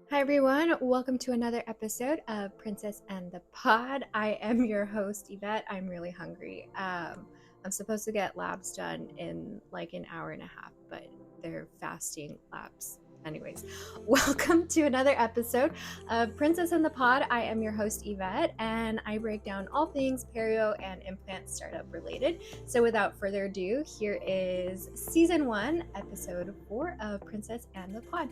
Hi, everyone. Welcome to another episode of Princess and the Pod. I am your host, Yvette. I'm really hungry. I'm supposed to get labs done in like an hour and a half, but they're fasting labs. Anyways, welcome to another episode of Princess and the Pod. I am your host, Yvette, and I break down all things perio and implant startup related. So, without further ado, here is season 1, episode 4 of Princess and the Pod.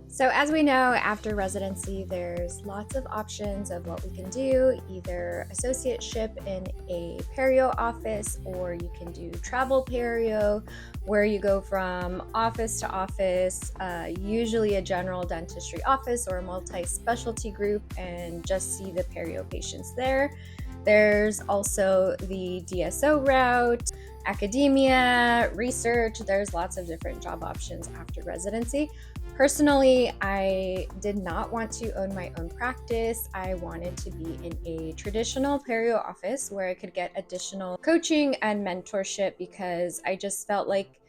So, as we know, after residency, there's lots of options of what we can do, either associateship in a perio office, or you can do travel perio, where you go from office to office, usually a general dentistry office or a multi-specialty group, and just see the perio patients there. There's also the DSO route, academia, research. There's lots of different job options after residency. Personally, I did not want to own my own practice. I wanted to be in a traditional perio office where I could get additional coaching and mentorship, because I just felt like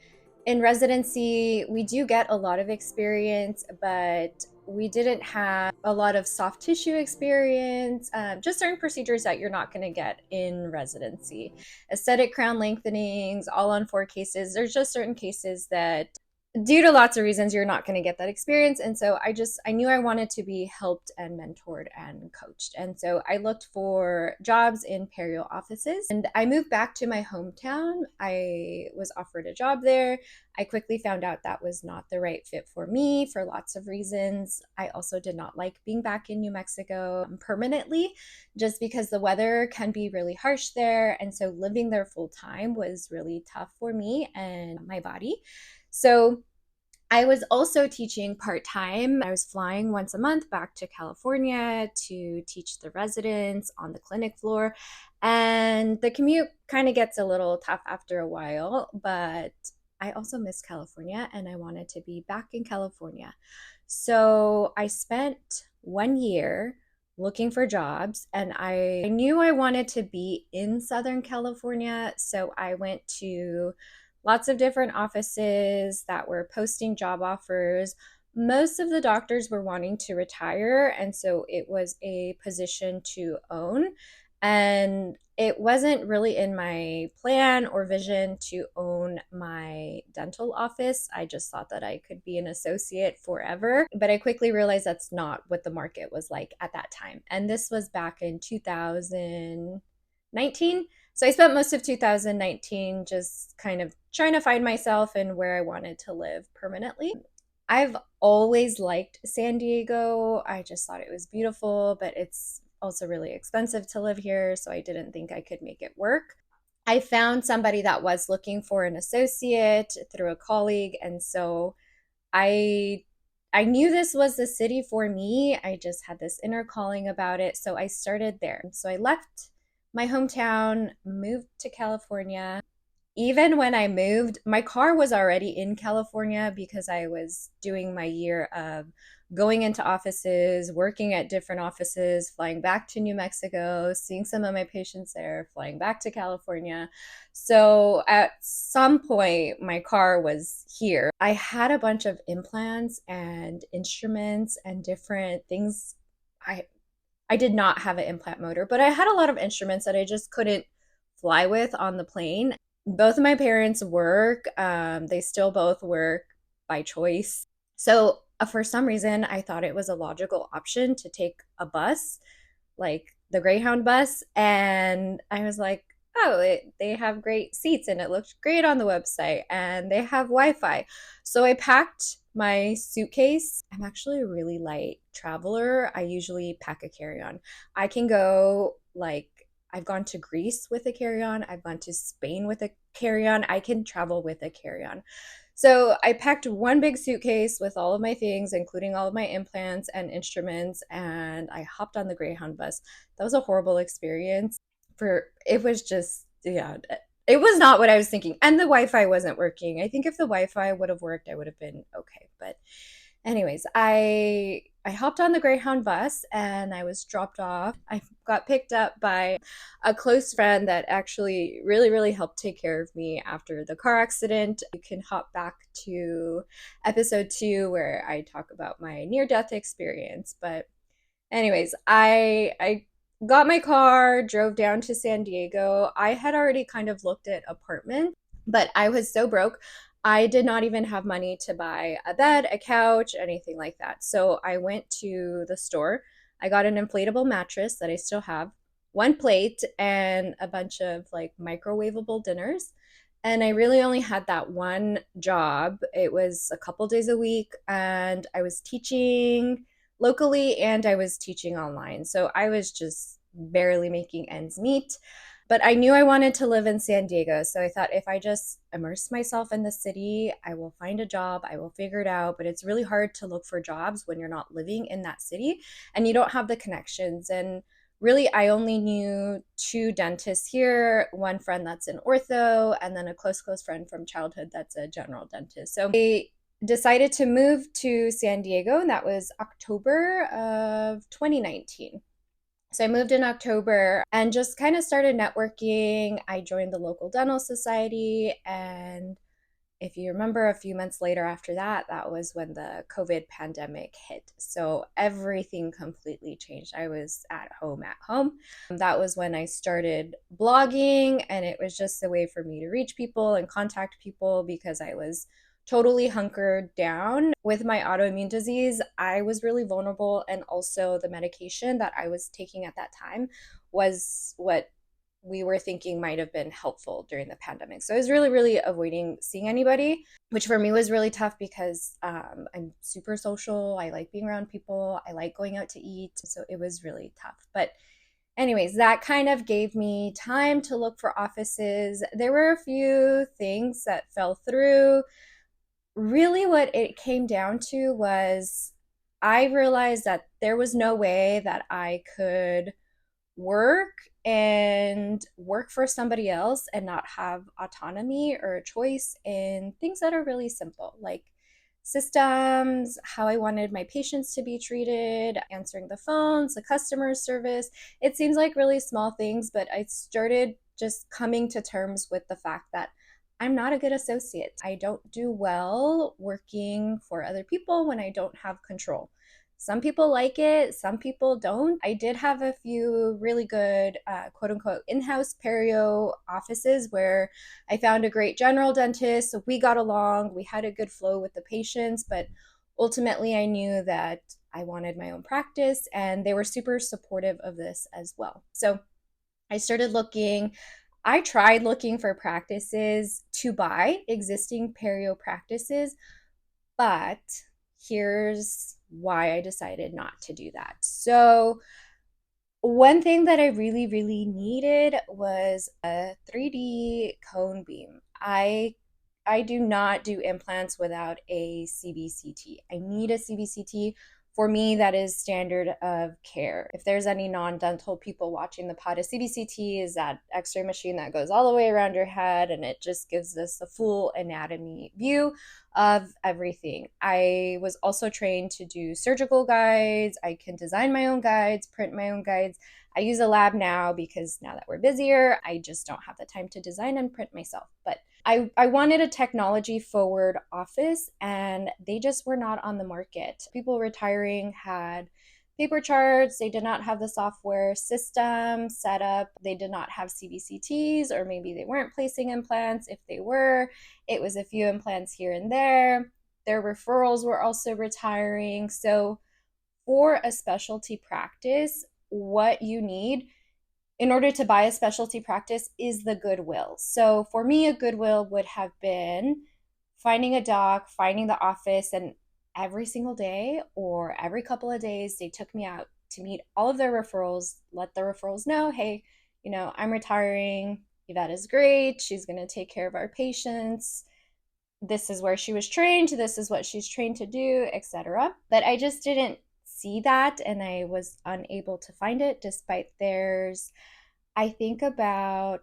in residency, we do get a lot of experience, but we didn't have a lot of soft tissue experience, just certain procedures that you're not going to get in residency. Aesthetic crown lengthenings, all on four cases. There's just certain cases that, due to lots of reasons, you're not going to get that experience. And so I knew I wanted to be helped and mentored and coached. And so I looked for jobs in perio offices, and I moved back to my hometown. I was offered a job there. I quickly found out that was not the right fit for me for lots of reasons. I also did not like being back in New Mexico permanently, just because the weather can be really harsh there. And so living there full time was really tough for me and my body. So I was also teaching part-time. I was flying once a month back to California to teach the residents on the clinic floor. And the commute kind of gets a little tough after a while, but I also miss California and I wanted to be back in California. So I spent 1 year looking for jobs, and I knew I wanted to be in Southern California. So I went to lots of different offices that were posting job offers. Most of the doctors were wanting to retire, and so it was a position to own. And it wasn't really in my plan or vision to own my dental office. I just thought that I could be an associate forever. But I quickly realized that's not what the market was like at that time. And this was back in 2019. So I spent most of 2019 just kind of trying to find myself and where I wanted to live permanently. I've always liked San Diego. I just thought it was beautiful, but it's also really expensive to live here, so I didn't think I could make it work. I found somebody that was looking for an associate through a colleague, and so I I knew this was the city for me. I just had this inner calling about it, so I started there. So I left my hometown, moved to California. Even when I moved, my car was already in California because I was doing my year of going into offices, working at different offices, flying back to New Mexico, seeing some of my patients there, flying back to California. So at some point, my car was here. I had a bunch of implants and instruments and different things. I I did not have an implant motor, but I had a lot of instruments that I just couldn't fly with on the plane. Both of my parents work. They still both work by choice. So, for some reason, I thought it was a logical option to take a bus, like the Greyhound bus. And I was like, oh, they have great seats and it looked great on the website and they have Wi Fi. So I packed my suitcase. I'm actually a really light traveler. I usually pack a carry on. I can go like, I've gone to Greece with a carry on, I've gone to Spain with a carry on. I can travel with a carry on. So I packed one big suitcase with all of my things, including all of my implants and instruments, and I hopped on the Greyhound bus. That was a horrible experience. For it was just, yeah, it was not what I was thinking. And the Wi-Fi wasn't working. I think if the Wi-Fi would have worked, I would have been okay. But anyways, I I hopped on the Greyhound bus and I was dropped off. I got picked up by a close friend that actually really, really helped take care of me after the car accident. You can hop back to episode 2 where I talk about my near death experience. But anyways, I got my car, drove down to San Diego. I had already kind of looked at apartments, but I was so broke. I did not even have money to buy a bed, a couch, anything like that. So I went to the store. I got an inflatable mattress that I still have, one plate, and a bunch of like microwavable dinners. And I really only had that one job. It was a couple days a week, and I was teaching locally and I was teaching online. So I was just barely making ends meet. But I knew I wanted to live in San Diego. So I thought if I just immerse myself in the city, I will find a job, I will figure it out. But it's really hard to look for jobs when you're not living in that city and you don't have the connections. And really, I only knew two dentists here, one friend that's an ortho, and then a close, close friend from childhood that's a general dentist. So I decided to move to San Diego, and that was October of 2019. So I moved in October and just kind of started networking. I joined the local dental society, and if you remember, a few months later after that, that was when the COVID pandemic hit. So everything completely changed. I was at home at home. That was when I started blogging, and it was just a way for me to reach people and contact people because I was totally hunkered down with my autoimmune disease. I was really vulnerable, and also the medication that I was taking at that time was what we were thinking might have been helpful during the pandemic. So I was really, really avoiding seeing anybody, which for me was really tough because I'm super social. I like being around people. I like going out to eat. So it was really tough. But anyways, that kind of gave me time to look for offices. There were a few things that fell through. Really, what it came down to was I realized that there was no way that I could work and work for somebody else and not have autonomy or a choice in things that are really simple, like systems, how I wanted my patients to be treated, answering the phones, the customer service. It seems like really small things, but I started just coming to terms with the fact that I'm not a good associate. I don't do well working for other people when I don't have control. Some people like it, some people don't. I did have a few really good, quote unquote, in house perio offices where I found a great general dentist. So we got along, we had a good flow with the patients, but ultimately I knew that I wanted my own practice and they were super supportive of this as well. So I started looking. I tried looking for practices to buy existing perio practices, but here's why I decided not to do that. So, one thing that I really, really needed was a 3D cone beam. I do not do implants without a CBCT. I need a CBCT. For me, that is standard of care. If there's any non-dental people watching the pod, a CBCT is that X-ray machine that goes all the way around your head and it just gives us a full anatomy view of everything. I was also trained to do surgical guides. I can design my own guides, print my own guides. I use a lab now because now that we're busier, I just don't have the time to design and print myself. But I wanted a technology forward office and they just were not on the market. People retiring had paper charts, they did not have the software system set up, they did not have CBCTs, or maybe they weren't placing implants. If they were, it was a few implants here and there. Their referrals were also retiring. So, for a specialty practice, what you need in order to buy a specialty practice is the goodwill. So for me, a goodwill would have been finding a doc, finding the office, and every single day or every couple of days, they took me out to meet all of their referrals, let the referrals know, hey, I'm retiring. Yvette is great. She's going to take care of our patients. This is where she was trained. This is what she's trained to do, etc. But I just didn't see that and I was unable to find it despite there's I think about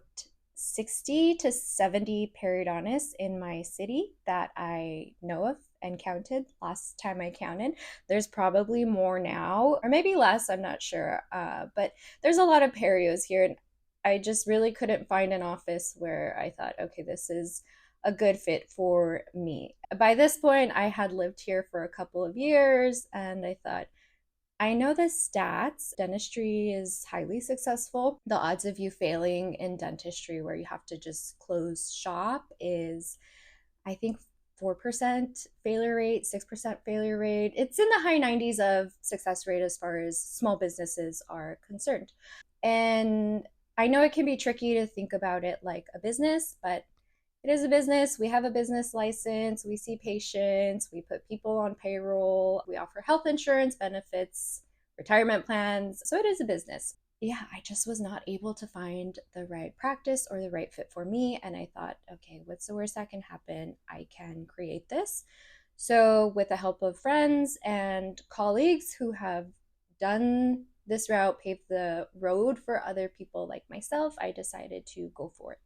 60 to 70 periodontists in my city that I know of and counted last time I counted. There's probably more now, or maybe less, I'm not sure. But there's a lot of perios here, and I just really couldn't find an office where I thought, okay, this is a good fit for me. By this point, I had lived here for a couple of years, and I thought, I know the stats. Dentistry is highly successful. The odds of you failing in dentistry, where you have to just close shop, is, I think, 4% failure rate, 6% failure rate. It's in the high 90s of success rate as far as small businesses are concerned. And I know it can be tricky to think about it like a business, but it is a business. We have a business license. We see patients. We put people on payroll. We offer health insurance benefits, retirement plans. So it is a business. Yeah, I just was not able to find the right practice or the right fit for me. And I thought, okay, what's the worst that can happen? I can create this. So, with the help of friends and colleagues who have done this route, paved the road for other people like myself, I decided to go for it.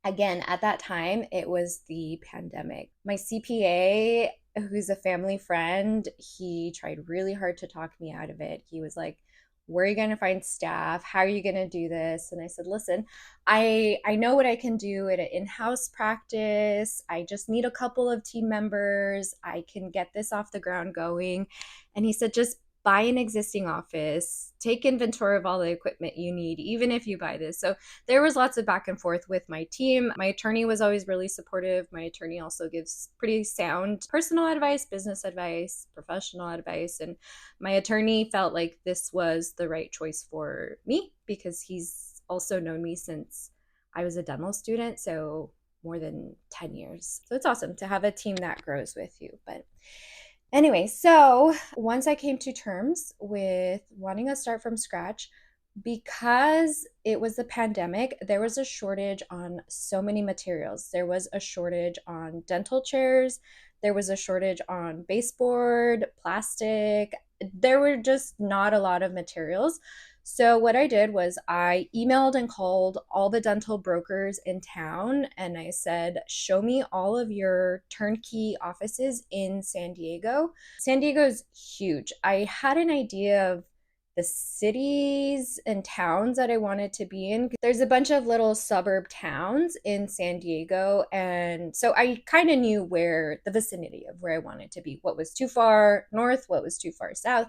Again, at that time, it was the pandemic. My CPA, who's a family friend, he tried really hard to talk me out of it. He was like, where are you going to find staff? How are you going to do this? And I said, listen, I know what I can do at an in-house practice. I just need a couple of team members. I can get this off the ground going. And he said, just buy an existing office, take inventory of all the equipment you need, even if you buy this. So there was lots of back and forth with my team. My attorney was always really supportive. My attorney also gives pretty sound personal advice, business advice, professional advice. And my attorney felt like this was the right choice for me because he's also known me since I was a dental student. So more than 10 years. So it's awesome to have a team that grows with you. But anyway, so once I came to terms with wanting to start from scratch, because it was the pandemic, there was a shortage on so many materials. There was a shortage on dental chairs, there was a shortage on baseboard, plastic. There were just not a lot of materials. So, what I did was I emailed and called all the dental brokers in town and I said, show me all of your turnkey offices in San Diego. San Diego is huge. I had an idea of the cities and towns that I wanted to be in. There's a bunch of little suburb towns in San Diego. And so I kind of knew where the vicinity of where I wanted to be, what was too far north, what was too far south.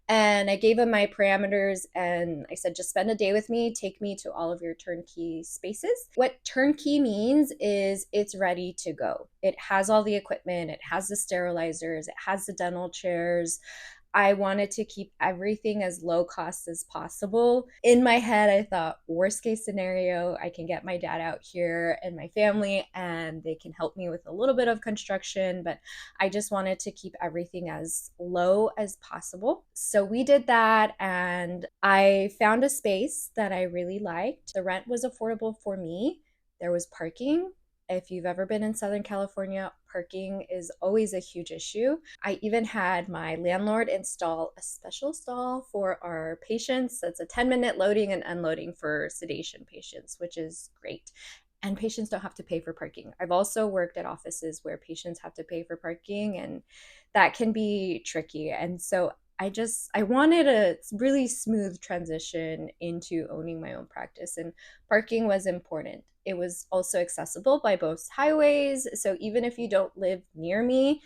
And I gave him my parameters and I said, just spend a day with me, take me to all of your turnkey spaces. What turnkey means is it's ready to go. It has all the equipment, it has the sterilizers, it has the dental chairs. I wanted to keep everything as low cost as possible. In my head, I thought, worst case scenario, I can get my dad out here and my family, and they can help me with a little bit of construction. But I just wanted to keep everything as low as possible. So we did that, and I found a space that I really liked. The rent was affordable for me. There was parking. If you've ever been in Southern California, parking is always a huge issue. I even had my landlord install a special stall for our patients. That's a 10-minute loading and unloading for sedation patients, which is great. And patients don't have to pay for parking. I've also worked at offices where patients have to pay for parking, and that can be tricky. And so I wanted a really smooth transition into owning my own practice, and parking was important. It was also accessible by both highways, so even if you don't live near me,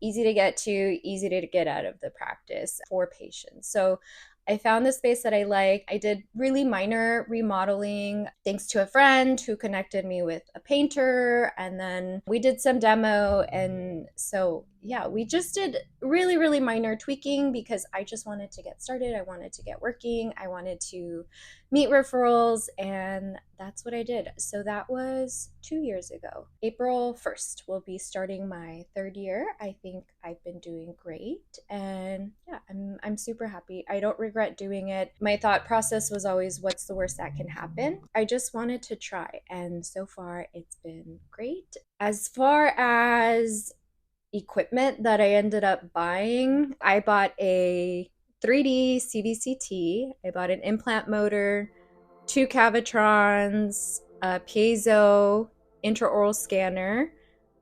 easy to get to, easy to get out of the practice for patients. So I found the space that I like. I did really minor remodeling thanks to a friend who connected me with a painter. And then we did some demo. And so, yeah, we just did really, really minor tweaking because I just wanted to get started. I wanted to get working. I wanted to meet referrals. And that's what I did. So that was 2 years ago. April 1st will be starting my third year. I think I've been doing great. And yeah, I'm super happy. I don't regret doing it. My thought process was always, what's the worst that can happen? I just wanted to try. And so far, it's been great. As far as equipment that I ended up buying, I bought a 3D CVCT, I bought an implant motor, two Cavitrons, a piezo intraoral scanner,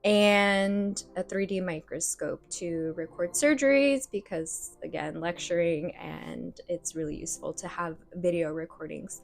and a 3D microscope to record surgeries because, again, lecturing, and it's really useful to have video recordings.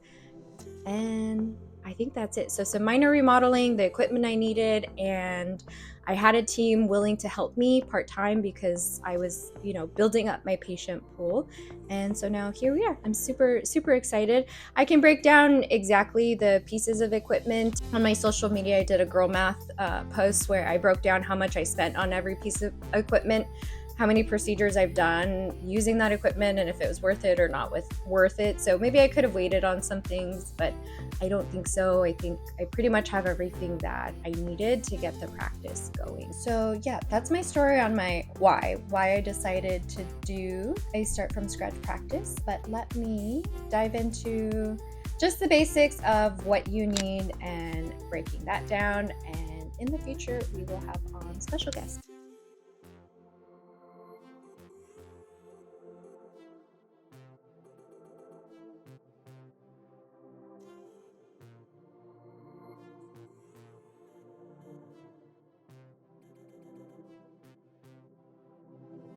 And I think that's it. So some minor remodeling, the equipment I needed, and I had a team willing to help me part-time because I was, building up my patient pool. And so now here we are. I'm super, super excited. I can break down exactly the pieces of equipment. On my social media, I did a girl math post where I broke down how much I spent on every piece of equipment, how many procedures I've done using that equipment, and if it was worth it or not worth it. So maybe I could have waited on some things, but I don't think so. I think I pretty much have everything that I needed to get the practice going. So yeah, that's my story on my why I decided to do a start from scratch practice. But let me dive into just the basics of what you need and breaking that down. And in the future, we will have on special guests.